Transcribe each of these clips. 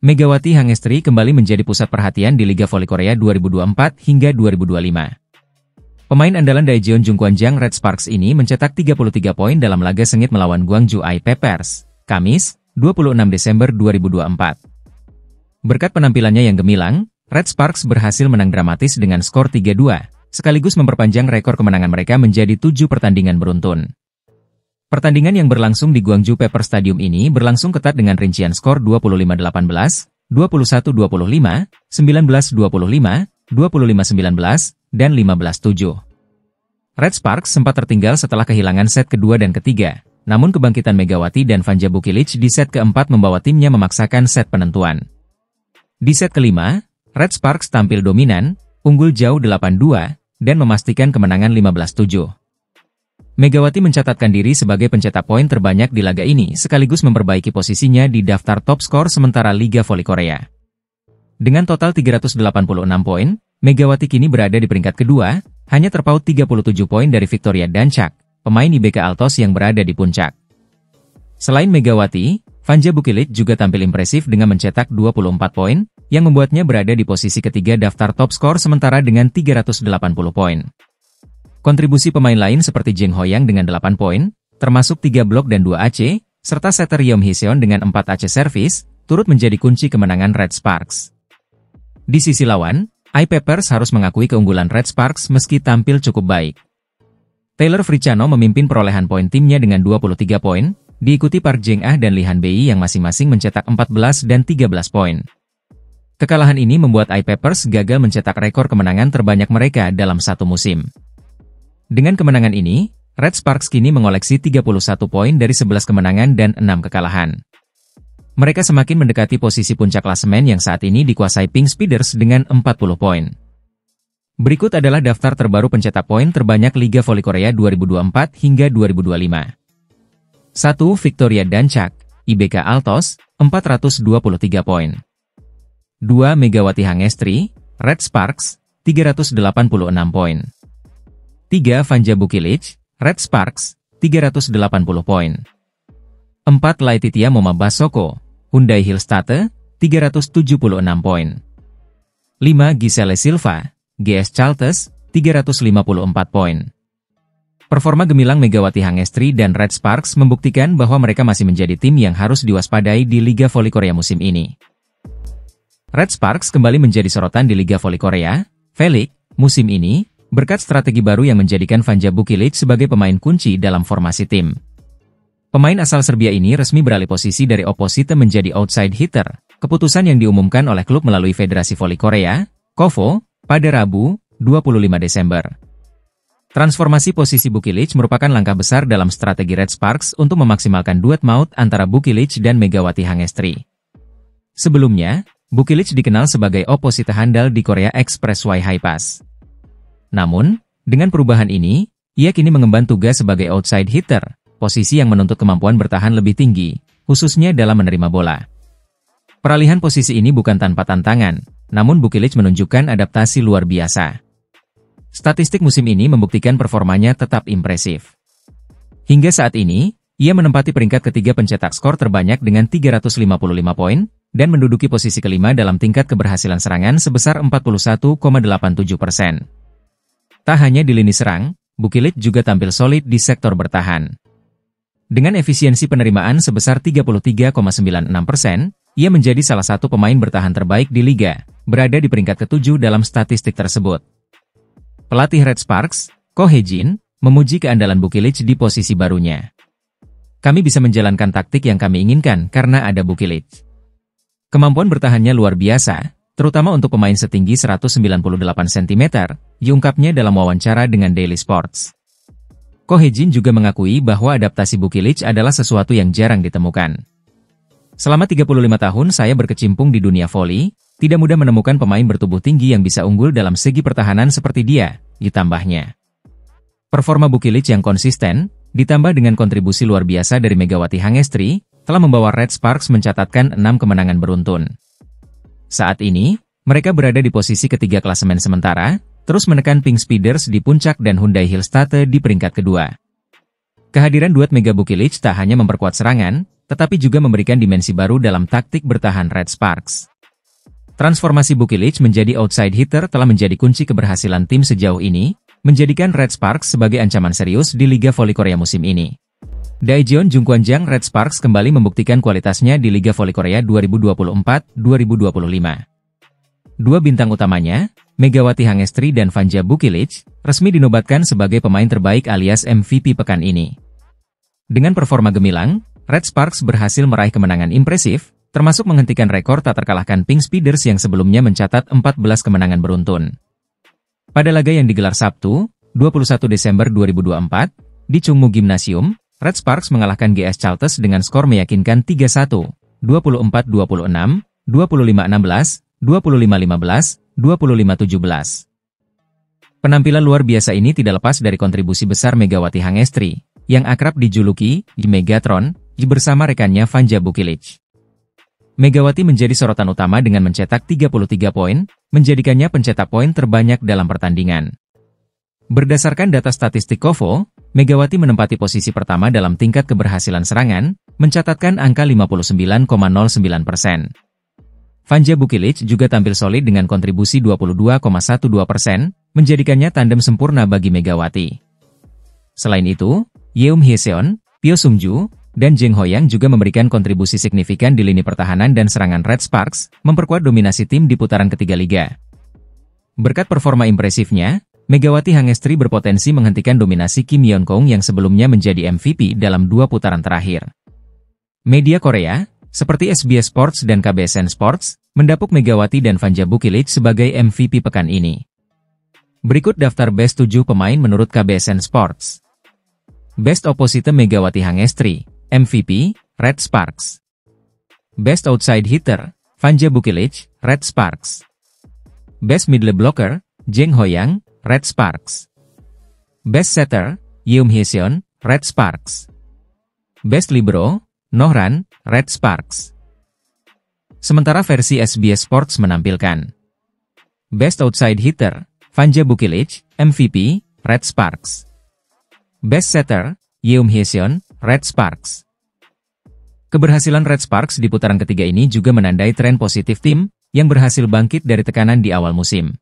Megawati Hangestri kembali menjadi pusat perhatian di Liga Voli Korea 2024 hingga 2025. Pemain andalan Daejeon Jungkwanjang Red Sparks ini mencetak 33 poin dalam laga sengit melawan Gwangju I-Pepers, Kamis, 26 Desember 2024. Berkat penampilannya yang gemilang, Red Sparks berhasil menang dramatis dengan skor 3-2, sekaligus memperpanjang rekor kemenangan mereka menjadi 7 pertandingan beruntun. Pertandingan yang berlangsung di Gwangju Pepper Stadium ini berlangsung ketat dengan rincian skor 25-18, 21-25, 19-25, 25-19, dan 15-7. Red Sparks sempat tertinggal setelah kehilangan set kedua dan ketiga, namun kebangkitan Megawati dan Vanja Bukilic di set keempat membawa timnya memaksakan set penentuan. Di set kelima, Red Sparks tampil dominan, unggul jauh 8-2, dan memastikan kemenangan 15-7. Megawati mencatatkan diri sebagai pencetak poin terbanyak di laga ini sekaligus memperbaiki posisinya di daftar top skor sementara Liga Voli Korea. Dengan total 386 poin, Megawati kini berada di peringkat kedua, hanya terpaut 37 poin dari Victoria Dancak, pemain IBK Altos yang berada di puncak. Selain Megawati, Vanja Bukilic juga tampil impresif dengan mencetak 24 poin, yang membuatnya berada di posisi ketiga daftar top skor sementara dengan 380 poin. Kontribusi pemain lain seperti Jeng Hoyang dengan 8 poin, termasuk 3 blok dan 2 AC, serta setter Yeom Hee-seon dengan 4 AC service, turut menjadi kunci kemenangan Red Sparks. Di sisi lawan, I-Pepers harus mengakui keunggulan Red Sparks meski tampil cukup baik. Taylor Fricano memimpin perolehan poin timnya dengan 23 poin, diikuti Park Jeng-ah dan Lee Han-bei yang masing-masing mencetak 14 dan 13 poin. Kekalahan ini membuat I-Pepers gagal mencetak rekor kemenangan terbanyak mereka dalam satu musim. Dengan kemenangan ini, Red Sparks kini mengoleksi 31 poin dari 11 kemenangan dan 6 kekalahan. Mereka semakin mendekati posisi puncak klasemen yang saat ini dikuasai Pink Speeders dengan 40 poin. Berikut adalah daftar terbaru pencetak poin terbanyak Liga Voli Korea 2024 hingga 2025. 1. Victoria Dancak, IBK Altos, 423 poin. 2. Megawati Hangestri, Red Sparks, 386 poin. 3. Vanja Bukilic, Red Sparks, 380 poin. 4. Laetitia Moma Basoko, Hyundai Hillstate, 376 poin. 5. Giselle Silva, GS Chaltes, 354 poin. Performa gemilang Megawati Hangestri dan Red Sparks membuktikan bahwa mereka masih menjadi tim yang harus diwaspadai di Liga Voli Korea musim ini. Red Sparks kembali menjadi sorotan di Liga Voli Korea, V-League, musim ini, berkat strategi baru yang menjadikan Vanja Bukilic sebagai pemain kunci dalam formasi tim. Pemain asal Serbia ini resmi beralih posisi dari opposite menjadi outside hitter, keputusan yang diumumkan oleh klub melalui Federasi Voli Korea, KOVO, pada Rabu, 25 Desember. Transformasi posisi Bukilic merupakan langkah besar dalam strategi Red Sparks untuk memaksimalkan duet maut antara Bukilic dan Megawati Hangestri. Sebelumnya, Bukilic dikenal sebagai opposite handal di Korea Expressway High Pass. Namun, dengan perubahan ini, ia kini mengemban tugas sebagai outside hitter, posisi yang menuntut kemampuan bertahan lebih tinggi, khususnya dalam menerima bola. Peralihan posisi ini bukan tanpa tantangan, namun Bukilic menunjukkan adaptasi luar biasa. Statistik musim ini membuktikan performanya tetap impresif. Hingga saat ini, ia menempati peringkat ketiga pencetak skor terbanyak dengan 355 poin, dan menduduki posisi kelima dalam tingkat keberhasilan serangan sebesar 41,87%. Tak hanya di lini serang, Bukilic juga tampil solid di sektor bertahan. Dengan efisiensi penerimaan sebesar 33,96%, ia menjadi salah satu pemain bertahan terbaik di liga, berada di peringkat ke-7 dalam statistik tersebut. Pelatih Red Sparks, Ko Hee-jin, memuji keandalan Bukilic di posisi barunya. Kami bisa menjalankan taktik yang kami inginkan karena ada Bukilic. Kemampuan bertahannya luar biasa, terutama untuk pemain setinggi 198 cm, diungkapnya dalam wawancara dengan Daily Sports. Ko Hee-jin juga mengakui bahwa adaptasi Bukilic adalah sesuatu yang jarang ditemukan. Selama 35 tahun saya berkecimpung di dunia voli, tidak mudah menemukan pemain bertubuh tinggi yang bisa unggul dalam segi pertahanan seperti dia, ditambahnya. Performa Bukilic yang konsisten, ditambah dengan kontribusi luar biasa dari Megawati Hangestri, telah membawa Red Sparks mencatatkan 6 kemenangan beruntun. Saat ini, mereka berada di posisi ketiga klasemen sementara, terus menekan Pink Speeders di puncak dan Hyundai Hillstate di peringkat kedua. Kehadiran duet Mega Bukilic tak hanya memperkuat serangan, tetapi juga memberikan dimensi baru dalam taktik bertahan Red Sparks. Transformasi Bukilic menjadi outside hitter telah menjadi kunci keberhasilan tim sejauh ini, menjadikan Red Sparks sebagai ancaman serius di Liga Voli Korea musim ini. Daejeon Jungkwanjang Red Sparks kembali membuktikan kualitasnya di Liga Voli Korea 2024-2025. Dua bintang utamanya, Megawati Hangestri dan Vanja Bukilic, resmi dinobatkan sebagai pemain terbaik alias MVP pekan ini. Dengan performa gemilang, Red Sparks berhasil meraih kemenangan impresif, termasuk menghentikan rekor tak terkalahkan Pink Speeders yang sebelumnya mencatat 14 kemenangan beruntun. Pada laga yang digelar Sabtu, 21 Desember 2024, di Chungmu Gymnasium, Red Sparks mengalahkan GS Chalters dengan skor meyakinkan 3-1, 24-26, 25-16, 25-15, 25-17. Penampilan luar biasa ini tidak lepas dari kontribusi besar Megawati Hangestri, yang akrab dijuluki Megatron, bersama rekannya Vanja Bukilic. Megawati menjadi sorotan utama dengan mencetak 33 poin, menjadikannya pencetak poin terbanyak dalam pertandingan. Berdasarkan data statistik Kovo, Megawati menempati posisi pertama dalam tingkat keberhasilan serangan, mencatatkan angka 59,09%. Vanja Bukilic juga tampil solid dengan kontribusi 22,12%, menjadikannya tandem sempurna bagi Megawati. Selain itu, Yeum Hyeseon, Pyo Sungju, dan Jeng Hoyang juga memberikan kontribusi signifikan di lini pertahanan dan serangan Red Sparks, memperkuat dominasi tim di putaran ketiga liga. Berkat performa impresifnya, Megawati Hangestri berpotensi menghentikan dominasi Kim Yeon-kong yang sebelumnya menjadi MVP dalam 2 putaran terakhir. Media Korea, seperti SBS Sports dan KBSN Sports, mendapuk Megawati dan Vanja Bukilic sebagai MVP pekan ini. Berikut daftar best 7 pemain menurut KBSN Sports. Best Opposite Megawati Hangestri, MVP, Red Sparks. Best Outside Hitter, Vanja Bukilic, Red Sparks. Best Middle Blocker, Jeng Hoyang, Red Sparks. Best Setter, Yeum Hyeseon, Red Sparks. Best Libero, Nohran, Red Sparks. Sementara versi SBS Sports menampilkan Best Outside Hitter, Vanja Bukilic, MVP, Red Sparks. Best Setter, Yeum Hyeseon, Red Sparks. Keberhasilan Red Sparks di putaran ketiga ini juga menandai tren positif tim, yang berhasil bangkit dari tekanan di awal musim.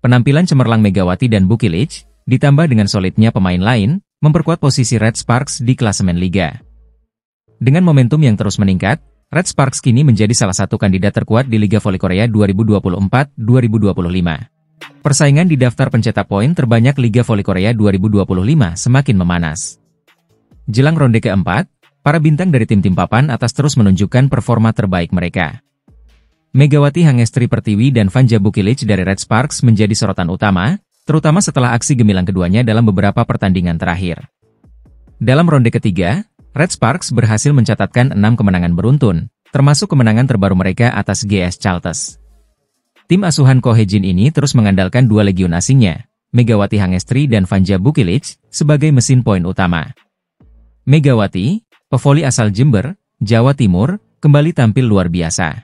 Penampilan cemerlang Megawati dan Bukilic, ditambah dengan solidnya pemain lain, memperkuat posisi Red Sparks di klasemen liga. Dengan momentum yang terus meningkat, Red Sparks kini menjadi salah satu kandidat terkuat di Liga Voli Korea 2024-2025. Persaingan di daftar pencetak poin terbanyak Liga Voli Korea 2025 semakin memanas. Jelang ronde keempat, para bintang dari tim-tim papan atas terus menunjukkan performa terbaik mereka. Megawati Hangestri Pertiwi dan Vanja Bukilic dari Red Sparks menjadi sorotan utama, terutama setelah aksi gemilang keduanya dalam beberapa pertandingan terakhir. Dalam ronde ketiga, Red Sparks berhasil mencatatkan 6 kemenangan beruntun, termasuk kemenangan terbaru mereka atas GS Chalters. Tim asuhan Ko Hye-jin ini terus mengandalkan 2 legiun asingnya, Megawati Hangestri dan Vanja Bukilic, sebagai mesin poin utama. Megawati, pevoli asal Jember, Jawa Timur, kembali tampil luar biasa.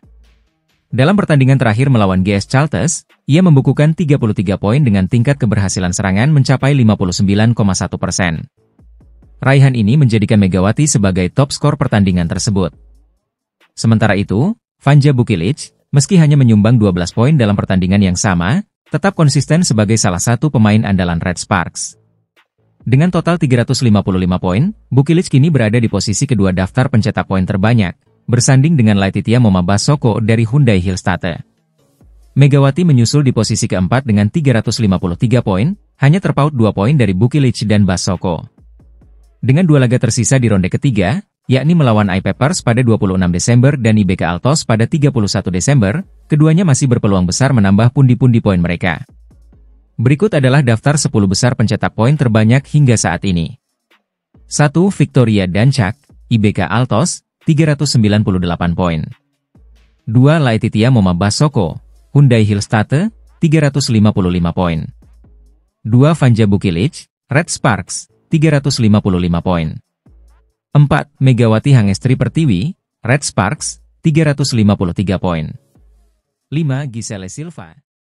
Dalam pertandingan terakhir melawan GS Chalters, ia membukukan 33 poin dengan tingkat keberhasilan serangan mencapai 59,1%. Raihan ini menjadikan Megawati sebagai top skor pertandingan tersebut. Sementara itu, Vanja Bukilic, meski hanya menyumbang 12 poin dalam pertandingan yang sama, tetap konsisten sebagai salah satu pemain andalan Red Sparks. Dengan total 355 poin, Bukilic kini berada di posisi kedua daftar pencetak poin terbanyak, bersanding dengan Laetitia Momabasoko dari Hyundai Hillstate. Megawati menyusul di posisi keempat dengan 353 poin, hanya terpaut 2 poin dari Bukilic dan Basoko. Dengan 2 laga tersisa di ronde ketiga, yakni melawan iPapers pada 26 Desember dan IBK Altos pada 31 Desember, keduanya masih berpeluang besar menambah pundi-pundi poin mereka. Berikut adalah daftar 10 besar pencetak poin terbanyak hingga saat ini. 1. Victoria Dancak, IBK Altos, 398 poin. 2. Laetitia Momabasoko, Hyundai Hillstate, 355 poin. 2. Vanja Bukilic, Red Sparks, 355 poin. 4. Megawati Hangestri Pertiwi, Red Sparks, 353 poin. 5. Giselle Silva,